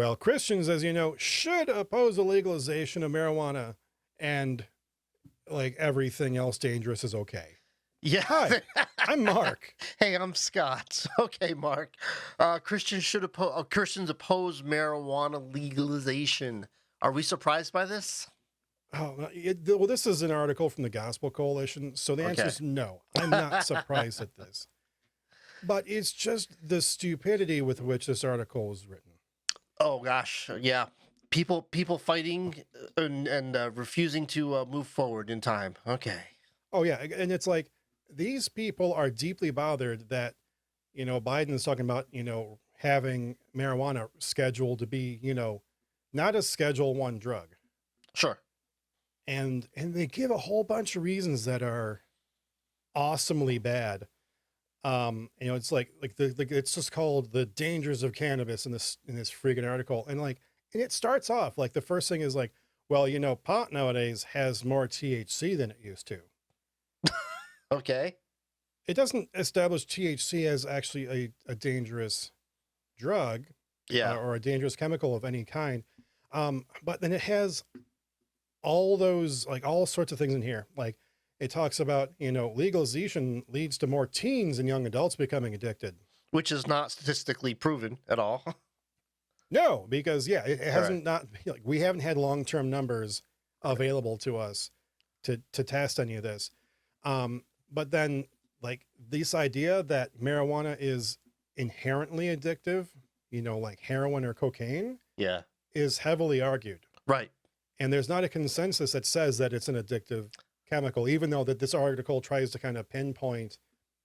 Well, Christians, as you know, should oppose the legalization of marijuana, and like everything else dangerous is okay. Yeah. Hi, I'm Mark. Hey, I'm Scott. Okay, Mark. Christians oppose marijuana legalization. Are we surprised by this? Well, this is an article from the Gospel Coalition, so the answer Okay. is no. I'm not surprised at this. But it's just the stupidity with which this article was written. Oh gosh, yeah. People fighting and refusing to move forward in time. Okay. Oh, yeah. And it's like these people are deeply bothered that, Biden is talking about, having marijuana scheduled to be, not a Schedule 1 drug. Sure. And they give a whole bunch of reasons that are awesomely bad. It's like it's just called the dangers of cannabis in this freaking article. And it starts off like the first thing is like, well, pot nowadays has more THC than it used to. Okay. It doesn't establish THC as actually a dangerous drug, Yeah. or a dangerous chemical of any kind. But then it has all those, like, all sorts of things in here. Like, it talks about, legalization leads to more teens and young adults becoming addicted. Which is not statistically proven at all. No, because it Right. hasn't not like we haven't had long-term numbers available to us to test any of this. But then like this idea that marijuana is inherently addictive, like heroin or cocaine, Yeah. is heavily argued. Right. And there's not a consensus that says that it's an addictive chemical, even though that this article tries to kind of pivot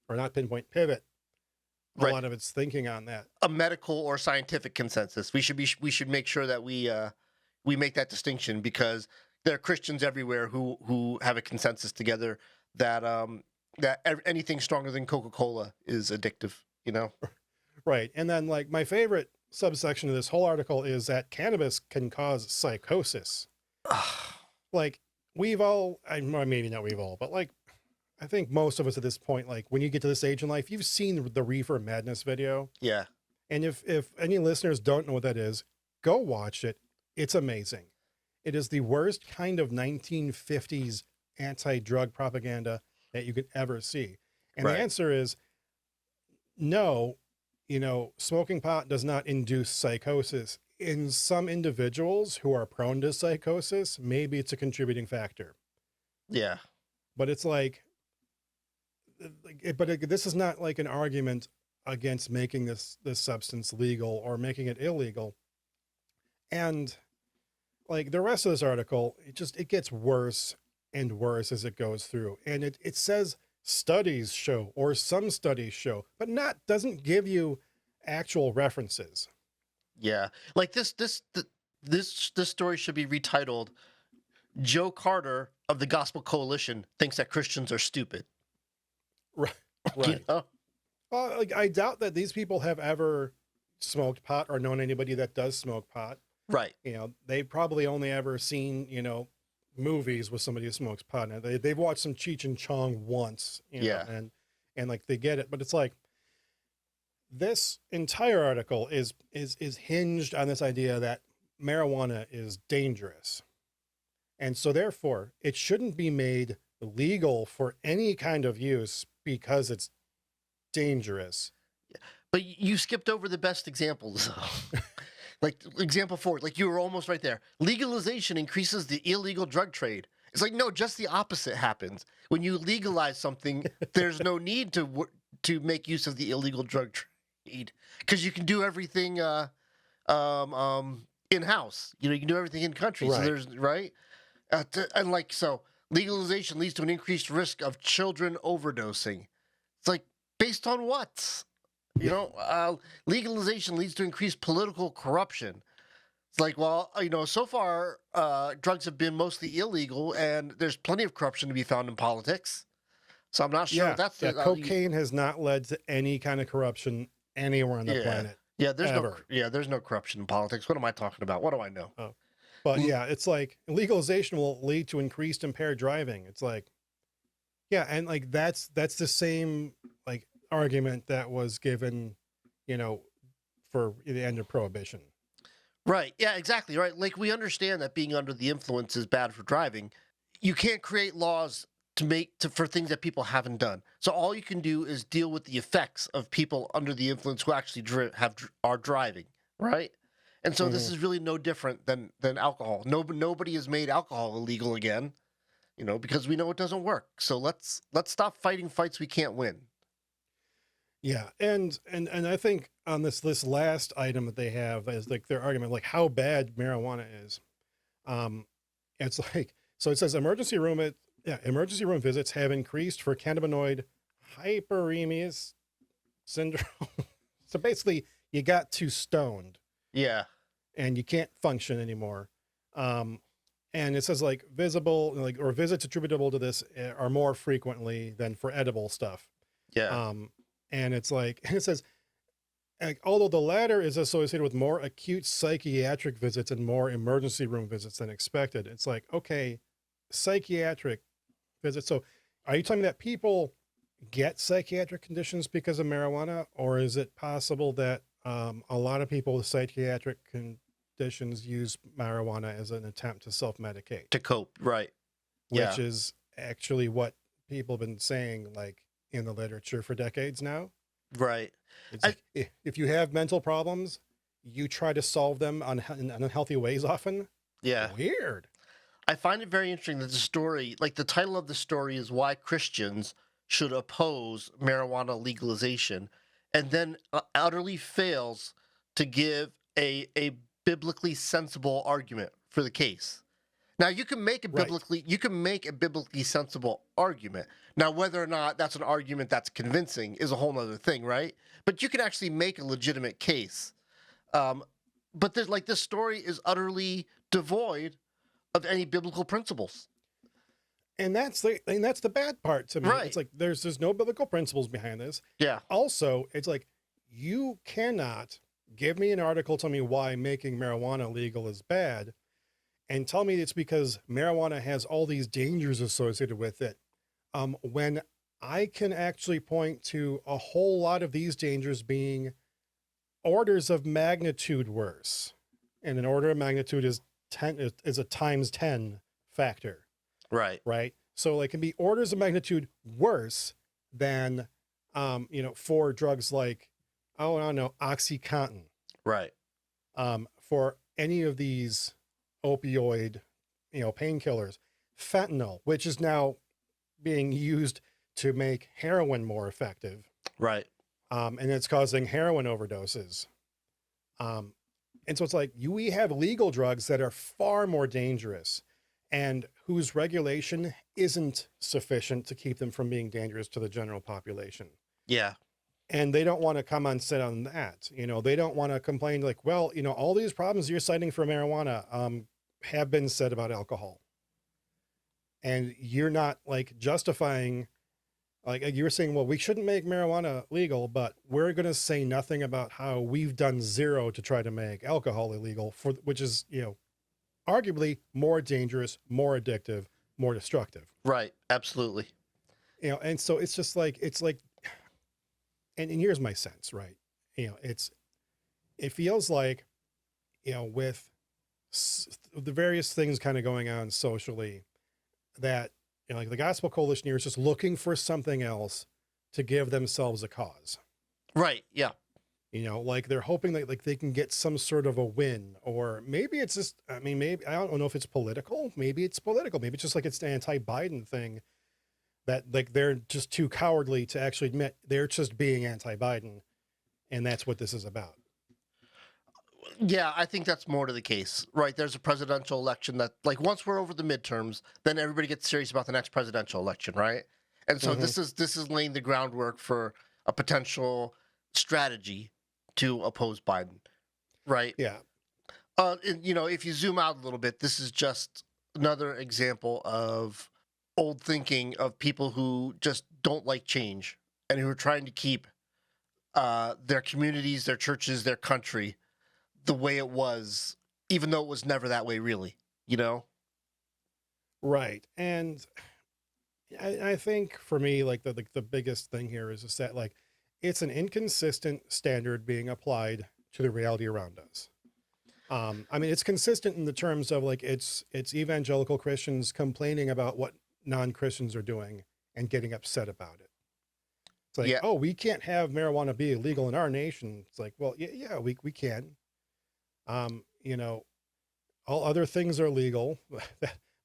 a Right. lot of its thinking on that. A medical or scientific consensus. We should make sure that we make that distinction, because there are Christians everywhere who have a consensus together that anything stronger than Coca-Cola is addictive, Right. And then like my favorite subsection of this whole article is that cannabis can cause psychosis. Like we've all, maybe not we've all, but like, I think most of us at this point, like when you get to this age in life, you've seen the Reefer Madness video. Yeah. And if any listeners don't know what that is, go watch it. It's amazing. It is the worst kind of 1950s anti-drug propaganda that you could ever see. And Right. the answer is no, smoking pot does not induce psychosis. In some individuals who are prone to psychosis, maybe it's a contributing factor. Yeah. But it's like, this is not like an argument against making this substance legal or making it illegal. And like the rest of this article, it gets worse and worse as it goes through. And it says studies show, or some studies show, but doesn't give you actual references. Yeah. Like this story should be retitled "Joe Carter of the Gospel Coalition thinks that Christians are stupid." Right. You Right. know? Like I doubt that these people have ever smoked pot or known anybody that does smoke pot. Right. They probably only ever seen, movies with somebody who smokes pot. Now they've watched some Cheech and Chong once, Yeah. and like they get it, but it's like this entire article is hinged on this idea that marijuana is dangerous. And so therefore it shouldn't be made legal for any kind of use because it's dangerous. But you skipped over the best examples. Like example 4, like you were almost right there. Legalization increases the illegal drug trade. It's like, no, just the opposite happens. When you legalize something, there's no need to make use of the illegal drug trade, because you can do everything in-house. You can do everything in country. Right. So there's and like so legalization leads to an increased risk of children overdosing. It's like, based on what? Legalization leads to increased political corruption. It's like, well, so far drugs have been mostly illegal, and there's plenty of corruption to be found in politics. So I'm not sure if that's cocaine has not led to any kind of corruption anywhere on the planet. Yeah, there's ever. there's no corruption in politics. What am I talking about? What do I know? Oh. But yeah, it's like legalization will lead to increased impaired driving. It's like, yeah, and like that's the same like argument that was given, for the end of prohibition. Right. Yeah, exactly. Right. Like we understand that being under the influence is bad for driving. You can't create laws for things that people haven't done. So all you can do is deal with the effects of people under the influence who actually are driving, right? And so this Hmm. is really no different than alcohol. Nobody has made alcohol illegal again, because we know it doesn't work. So let's stop fighting fights we can't win. Yeah, and I think on this last item that they have is like their argument, like how bad marijuana is. Um, it's like so it says emergency room visits have increased for cannabinoid hyperemias syndrome. So basically, you got too stoned Yeah. and you can't function anymore. Um, and it says like visible like or visits attributable to this are more frequently than for edible stuff. Yeah. Um, and it's like it says although the latter is associated with more acute psychiatric visits and more emergency room visits than expected. It's like, okay, psychiatric visits. So are you telling me that people get psychiatric conditions because of marijuana, or is it possible that a lot of people with psychiatric conditions use marijuana as an attempt to self-medicate, To cope. Right. which Yeah. is actually what people have been saying like in the literature for decades now? Right. It's I like if you have mental problems, you try to solve them in unhealthy ways often. yeah. Weird. I find it very interesting that the story, like the title of the story, is why Christians should oppose marijuana legalization, and then utterly fails to give a biblically sensible argument for the case. Now Right. you can make a biblically sensible argument. Now whether or not that's an argument that's convincing is a whole other thing, right? But you can actually make a legitimate case. Um, but there's like this story is utterly devoid of any biblical principles. And that's the bad part to me. It's Right. like there's no biblical principles behind this. Yeah. Also, it's like you cannot give me an article tell me why making marijuana legal is bad and tell me it's because marijuana has all these dangers associated with it. When I can actually point to a whole lot of these dangers being orders of magnitude worse. And an order of magnitude is 10 is a times 10 factor, Right. right? So it can be orders of magnitude worse than for drugs like, oh, I don't know, Oxycontin, Right. for any of these opioid, painkillers, fentanyl, which is now being used to make heroin more effective. Right. And it's causing heroin overdoses. Um, and so it's like we have legal drugs that are far more dangerous and whose regulation isn't sufficient to keep them from being dangerous to the general population. Yeah. And they don't want to come on sit on that. They don't want to complain like, well, all these problems you're citing for marijuana have been said about alcohol. And you're not like justifying, like you were saying, well, we shouldn't make marijuana legal, but we're going to say nothing about how we've done zero to try to make alcohol illegal, which is, arguably more dangerous, more addictive, more destructive. Right. Absolutely. And so it's like, and here's my sense, right? It feels like, with the various things kind of going on socially that, like the Gospel Coalition here is just looking for something else to give themselves a cause. Right. Yeah. Like they're hoping that like they can get some sort of a win, or maybe it's just, I mean, maybe, I don't know if it's political. Maybe it's political. Maybe it's just like it's the anti-Biden thing that like they're just too cowardly to actually admit they're just being anti-Biden. And that's what this is about. Yeah, I think that's more to the case, right? There's a presidential election that, like, once we're over the midterms, then everybody gets serious about the next presidential election, right? And so Hmm. this is laying the groundwork for a potential strategy to oppose Biden, right? Yeah. And, if you zoom out a little bit, this is just another example of old thinking of people who just don't like change and who are trying to keep their communities, their churches, their country the way it was, even though it was never that way, really. You know? Right. And I think for me, like the biggest thing here is just that like it's an inconsistent standard being applied to the reality around us. I mean, it's consistent in the terms of like it's evangelical Christians complaining about what non-Christians are doing and getting upset about it. It's like, Yeah, oh, we can't have marijuana be illegal in our nation. It's like, well, yeah, we can. You know, all other things are legal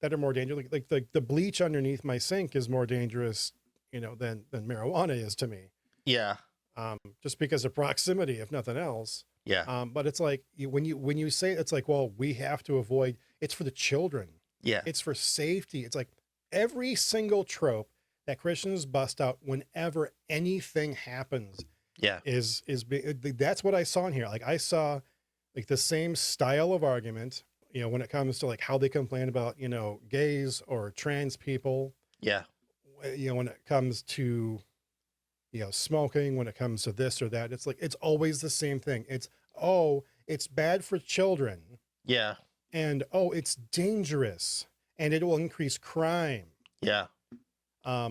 that are more dangerous. Like the bleach underneath my sink is more dangerous, than marijuana is to me. yeah, Just because of proximity, if nothing else. yeah, But it's like when you say it's like, well, we have to avoid. It's for the children. yeah, It's for safety. It's like every single trope that Christians bust out whenever anything happens yeah, that's what I saw in here. Like I saw like the same style of argument, when it comes to like how they complain about, gays or trans people, yeah, when it comes to, smoking, when it comes to this or that, it's like, it's always the same thing. It's bad for children yeah, and, it's dangerous and it will increase crime. yeah, I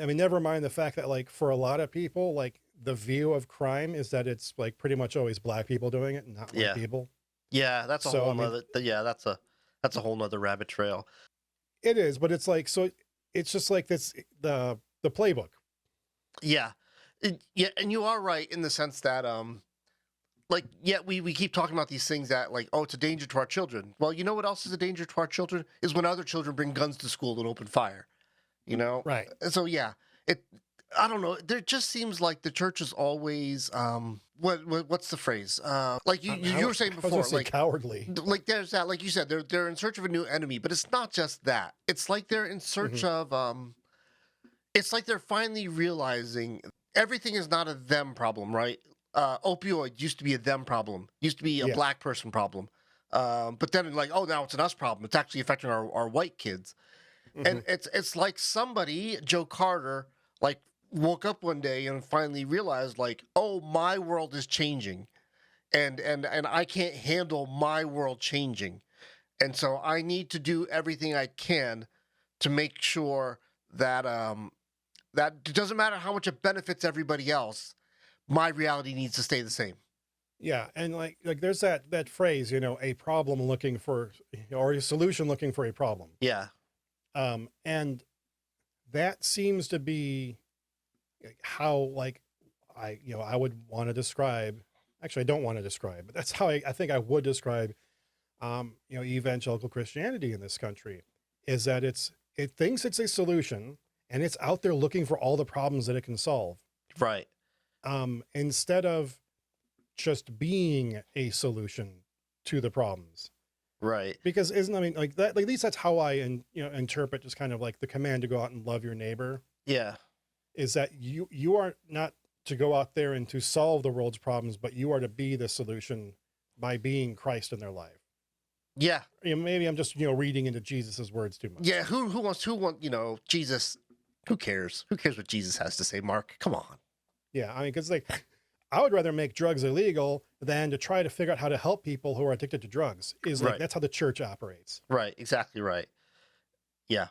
mean, never mind the fact that like for a lot of people, like the view of crime is that it's like pretty much always black people doing it and not white yeah, people. yeah. That's a So, whole I mean, nother. Yeah, that's a whole nother rabbit trail. it is, but it's like, so it's just like this, the playbook. Yeah, yeah, and you are right in the sense that like yeah, we keep talking about these things that like, oh, it's a danger to our children. Well, you know what else is a danger to our children is when other children bring guns to school and open fire. You know, Right. so yeah, it. I don't know. There just seems like the church is always what's the phrase? Like you were saying I was before, gonna say cowardly. like there's that, like you said, they're in search of a new enemy, but it's not just that. It's like they're in search Hmm. of it's like they're finally realizing everything is not a them problem, right? Opioid used to be a them problem, used to be a Yeah. black person problem, but then like, oh, now it's an us problem. It's actually affecting our white kids, Hmm. and it's like somebody, Joe Carter, like woke up one day and finally realized like, oh, my world is changing, and I can't handle my world changing, and so I need to do everything I can to make sure that that it doesn't matter how much it benefits everybody else, my reality needs to stay the same. Yeah, and like there's that phrase, a problem looking for, or a solution looking for a problem. Yeah, And that seems to be how like I would want to describe. Actually, I don't want to describe, but that's how I think I would describe evangelical Christianity in this country, is that it thinks it's a solution and it's out there looking for all the problems that it can solve, right. instead of just being a solution to the problems. Right. Because isn't, I mean, like that, like, at least that's how I interpret just kind of like the command to go out and love your neighbor, Yeah. is that you are not to go out there and to solve the world's problems, but you are to be the solution by being Christ in their life. Yeah. Maybe I'm just reading into Jesus's words too much. Yeah. Who wants Jesus? Who cares? Who cares what Jesus has to say, Mark? Come on. Yeah, I mean, because like I would rather make drugs illegal than to try to figure out how to help people who are addicted to drugs. Is like Right. that's how the church operates. Right. Exactly right. Yeah.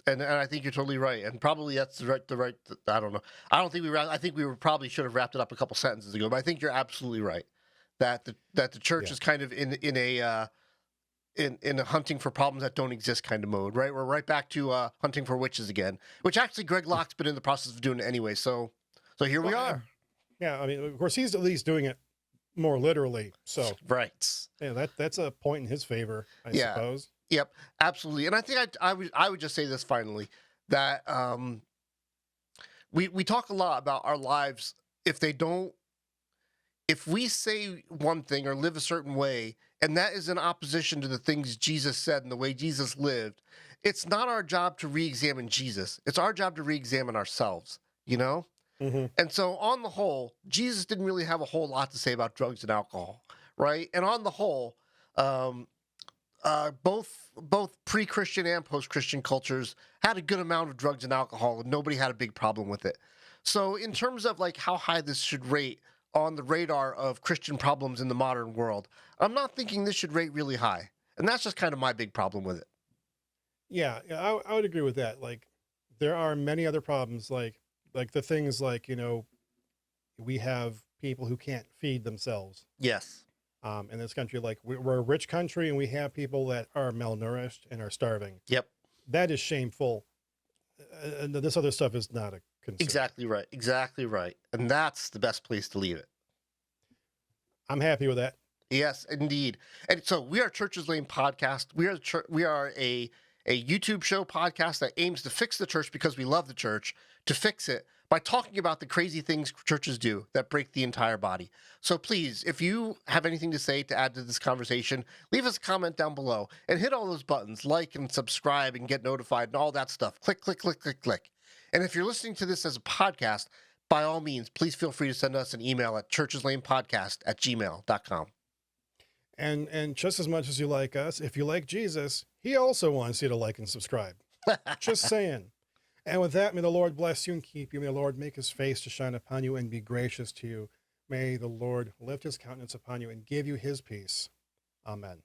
And I think you're totally right. And probably that's the right. I don't know. I don't think I think we were probably should have wrapped it up a couple sentences ago. But I think you're absolutely right that the church Yeah. is kind of in a hunting for problems that don't exist kind of mode. Right. We're right back to hunting for witches again, which actually Greg Locke's been in the process of doing it anyway. So here we Well, are. Yeah, I mean, of course, he's at least doing it more literally. So Right. yeah, that's a point in his favor, I Yeah. suppose. Yep, absolutely. And I think I would just say this finally, that we talk a lot about our lives. If we say one thing or live a certain way, and that is in opposition to the things Jesus said and the way Jesus lived, it's not our job to re-examine Jesus. It's our job to re-examine ourselves, you know? Hmm. And so on the whole, Jesus didn't really have a whole lot to say about drugs and alcohol, right? And on the whole, um, both pre-Christian and post-Christian cultures had a good amount of drugs and alcohol, and nobody had a big problem with it. So, in terms of like how high this should rate on the radar of Christian problems in the modern world, I'm not thinking this should rate really high, and that's just kind of my big problem with it. Yeah, I would agree with that. Like, there are many other problems, like the things like we have people who can't feed themselves. Yes. in this country. Like we're a rich country and we have people that are malnourished and are starving. Yep. That is shameful. And this other stuff is not a concern. Exactly right. Exactly right. And that's the best place to leave it. I'm happy with that. Yes, indeed. And so we are Church's Lane podcast. We are a YouTube show podcast that aims to fix the church because we love the church, to fix it by talking about the crazy things churches do that break the entire body. So please, if you have anything to say to add to this conversation, leave us a comment down below and hit all those buttons, like and subscribe and get notified and all that stuff. Click, click, click, click, click. And if you're listening to this as a podcast, by all means, please feel free to send us an email at churcheslanepodcast@gmail.com. And just as much as you like us, if you like Jesus, he also wants you to like and subscribe. Just saying. And with that, may the Lord bless you and keep you. May the Lord make his face to shine upon you and be gracious to you. May the Lord lift his countenance upon you and give you his peace. Amen.